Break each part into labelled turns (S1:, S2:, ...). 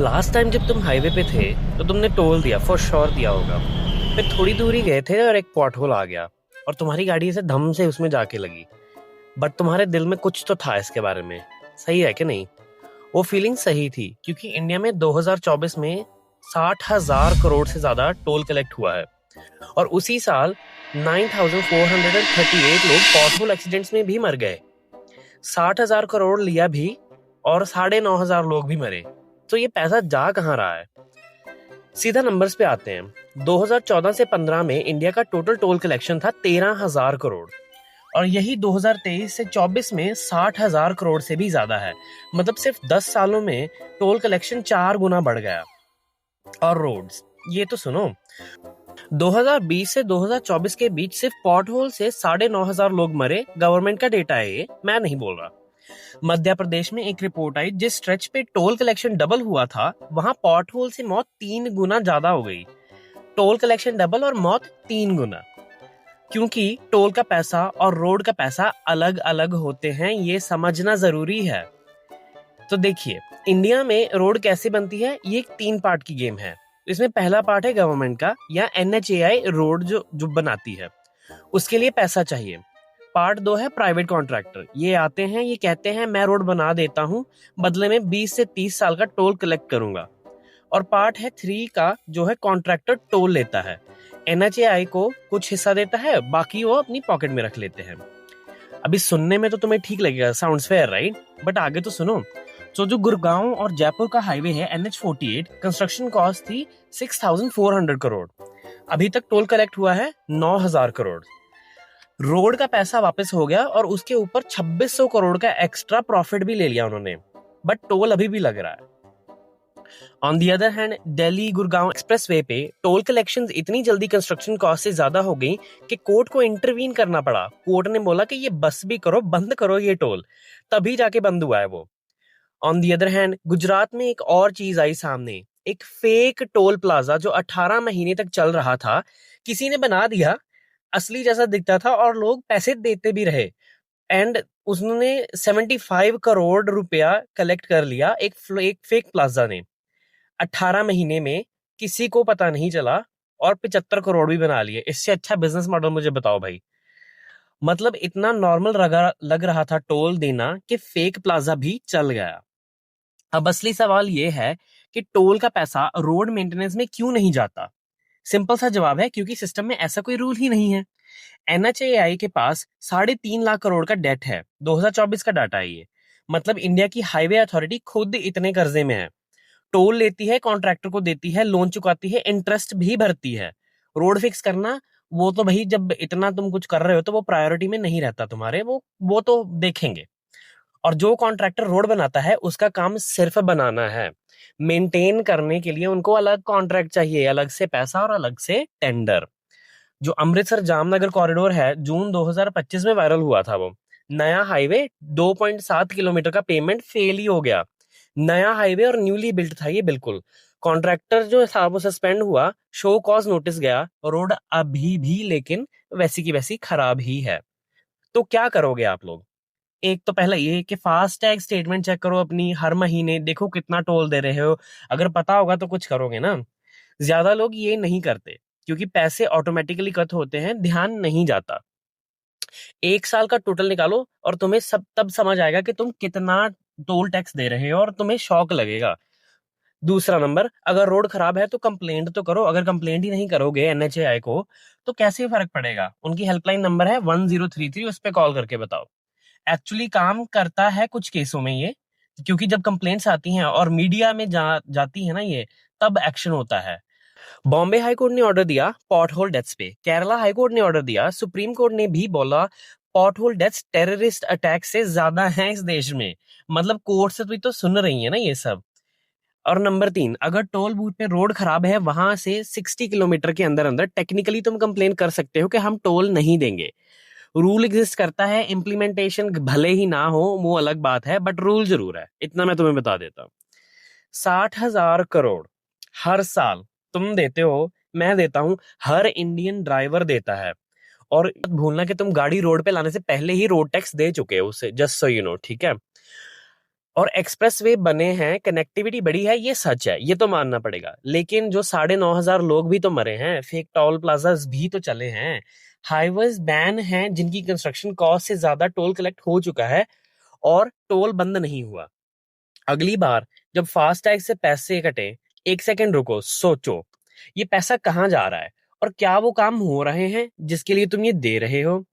S1: Last time जब तुम highway पे थे तो तुमने टोल दिया, फॉर श्योर दिया होगा। फिर थोड़ी दूरी गए थे और एक पॉट होल आ गया और तुम्हारी गाड़ी ऐसे धम से उसमें जाके लगी। बट तुम्हारे दिल में कुछ तो था इसके बारे में, सही है कि नहीं? वो फीलिंग सही थी क्योंकि इंडिया में 2024 में 60,000 करोड़ से ज्यादा टोल कलेक्ट हुआ है और उसी साल 9,438 लोग पॉट होल एक्सीडेंट्स में भी मर गए। 60,000 करोड़ लिया भी और 9,500 लोग भी मरे। तो ये पैसा जा कहाँ रहा है? सीधा नंबर्स पे आते हैं। 2014 से 15 में इंडिया का टोटल टोल कलेक्शन था 13,000 करोड़ और यही 2023 से 24 में 60,000 करोड़ से भी ज्यादा है। मतलब सिर्फ 10 सालों में टोल कलेक्शन 4 गुना बढ़ गया। और रोड्स, ये तो सुनो, 2020 से 2024 के बीच सिर्फ पॉट होल से 9,500 लोग मरे। गवर्नमेंट का डेटा है ये, मैं नहीं बोल रहा। मध्य प्रदेश में एक रिपोर्ट आई, जिस स्ट्रेच पे टोल कलेक्शन डबल हुआ था वहां पॉट होल से मौत 3 गुना ज्यादा हो गई। टोल कलेक्शन डबल और मौत 3 गुना, क्योंकि टोल का पैसा और रोड का पैसा अलग अलग होते हैं, ये समझना जरूरी है। तो देखिए, इंडिया में रोड कैसे बनती है, ये एक 3 पार्ट की गेम है। इसमें पहला पार्ट है गवर्नमेंट का या NHAI रोड जो जो बनाती है, उसके लिए पैसा चाहिए। पार्ट 2 है प्राइवेट कॉन्ट्रैक्टर, ये आते हैं, ये कहते हैं मैं रोड बना देता हूँ, बदले में 20 से 30 साल का टोल कलेक्ट करूंगा। और पार्ट है 3 का, जो है कॉन्ट्रैक्टर टोल लेता है, NHAI को कुछ हिस्सा देता है, बाकी वो अपनी पॉकेट में रख लेते हैं। अभी सुनने में तो तुम्हें ठीक लगेगा, साउंड्स फेयर राइट? बट आगे तो सुनो। तो जो गुड़गांव और जयपुर का हाईवे है NH48, कंस्ट्रक्शन कॉस्ट थी 6,400 करोड़। अभी तक टोल कलेक्ट हुआ है 9,000 करोड़। रोड का पैसा वापस हो गया और उसके ऊपर 2,600 करोड़ का एक्स्ट्रा प्रॉफिट भी ले लिया उन्होंने, बट टोल अभी भी लग रहा है। On the other hand, Delhi Gurgaon expressway पे टोल कलेक्शंस इतनी जल्दी कंस्ट्रक्शन कॉस्ट से ज्यादा हो गई कि कोर्ट को इंटरवीन करना पड़ा। कोर्ट ने बोला कि ये बस भी करो, बंद करो ये टोल, तभी जाके बंद हुआ है वो। On the other hand, Gujarat में एक और चीज आई सामने, एक फेक टोल प्लाजा जो 18 महीने तक चल रहा था। किसी ने बना दिया, असली जैसा दिखता था और लोग पैसे देते भी रहे। एंड उसने 75 करोड़ रुपया कलेक्ट कर लिया एक फेक प्लाजा ने। 18 महीने में किसी को पता नहीं चला और 75 करोड़ भी बना लिए। इससे अच्छा बिजनेस मॉडल मुझे बताओ भाई। मतलब इतना नॉर्मल लग रहा था टोल देना कि फेक प्लाजा भी चल गया। अब असली सवाल ये है कि टोल का पैसा रोड मेंटेनेंस में क्यों नहीं जाता? सिंपल सा जवाब है, क्योंकि सिस्टम में ऐसा कोई रूल ही नहीं है। NHAI के पास 3.5 लाख करोड़ का डेट है, 2024 का डाटा है ये। मतलब इंडिया की हाईवे अथॉरिटी खुद इतने कर्जे में है। टोल लेती है, कॉन्ट्रैक्टर को देती है, लोन चुकाती है, इंटरेस्ट भी भरती है। रोड फिक्स करना, वो तो भाई जब इतना तुम कुछ कर रहे हो तो वो प्रायोरिटी में नहीं रहता तुम्हारे, वो तो देखेंगे। और जो कॉन्ट्रैक्टर रोड बनाता है उसका काम सिर्फ बनाना है। मेंटेन करने के लिए उनको अलग कॉन्ट्रैक्ट चाहिए, अलग से पैसा और अलग से टेंडर। जो अमृतसर जामनगर कॉरिडोर है, जून 2025 में वायरल हुआ था वो नया हाईवे, 2.7 किलोमीटर का पेमेंट फेल ही हो गया। नया हाईवे और न्यूली बिल्ट था ये, बिल्कुल। कॉन्ट्रैक्टर जो था वो सस्पेंड हुआ, शो कॉज नोटिस गया, रोड अभी भी लेकिन वैसी की वैसी खराब ही है। तो क्या करोगे आप लोग? एक तो पहला ये कि फास्ट टैग स्टेटमेंट चेक करो अपनी, हर महीने देखो कितना टोल दे रहे हो। अगर पता होगा तो कुछ करोगे ना। ज्यादा लोग ये नहीं करते क्योंकि पैसे ऑटोमेटिकली कट होते हैं, ध्यान नहीं जाता। 1 साल का टोटल निकालो और तुम्हें सब तब समझ आएगा कि तुम कितना टोल टैक्स दे रहे हो और तुम्हें शौक लगेगा। दूसरा नंबर, अगर रोड खराब है तो कंप्लेंट तो करो। अगर कंप्लेंट ही नहीं करोगे NHAI को तो कैसे फर्क पड़ेगा? उनकी हेल्पलाइन नंबर है 1033, उस पर कॉल करके बताओ। एक्चुअली काम करता है कुछ केसों में ये, क्योंकि जब कंप्लेंट्स आती हैं और मीडिया में जाती है ना ये, तब एक्शन होता है। बॉम्बे हाई कोर्ट ने ऑर्डर दिया पॉट होल डेथ्स पे, केरला हाई कोर्ट ने ऑर्डर दिया, सुप्रीम कोर्ट ने भी बोला pothole deaths terrorist attack से ज्यादा हैं इस देश में। मतलब कोर्ट से भी तो सुन रही है ना ये सब। और नंबर 3, अगर टोल बूथ पे रोड खराब है, वहां से 60 किलोमीटर के अंदर अंदर टेक्निकली तुम कंप्लेन कर सकते हो कि हम टोल नहीं देंगे। रूल एग्जिस्ट करता है, इम्प्लीमेंटेशन भले ही ना हो वो अलग बात है, बट रूल जरूर है, इतना मैं तुम्हें बता देता हूँ। 60,000 करोड़ हर साल तुम देते हो, मैं देता हूं, हर इंडियन ड्राइवर देता है। और मत भूलना कि तुम गाड़ी रोड पे लाने से पहले ही रोड टैक्स दे चुके हो उसे, जस्ट सो यू नो, ठीक है? और एक्सप्रेसवे बने हैं, कनेक्टिविटी बढ़ी है, ये सच है, ये तो मानना पड़ेगा। लेकिन जो 9,500 लोग भी तो मरे हैं, फेक टोल प्लाजास भी तो चले हैं, हाईवेज बैन हैं जिनकी कंस्ट्रक्शन कॉस्ट से ज्यादा टोल कलेक्ट हो चुका है और टोल बंद नहीं हुआ। अगली बार जब फास्टैग से पैसे कटे, 1 सेकंड रुको, सोचो ये पैसा कहाँ जा रहा है और क्या वो काम हो रहे हैं जिसके लिए तुम ये दे रहे हो।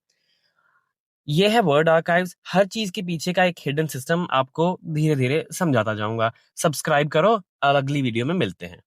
S1: ये है वर्ड आर्काइव्स, हर चीज के पीछे का एक हिडन सिस्टम आपको धीरे धीरे समझाता जाऊंगा। सब्सक्राइब करो और अगली वीडियो में मिलते हैं।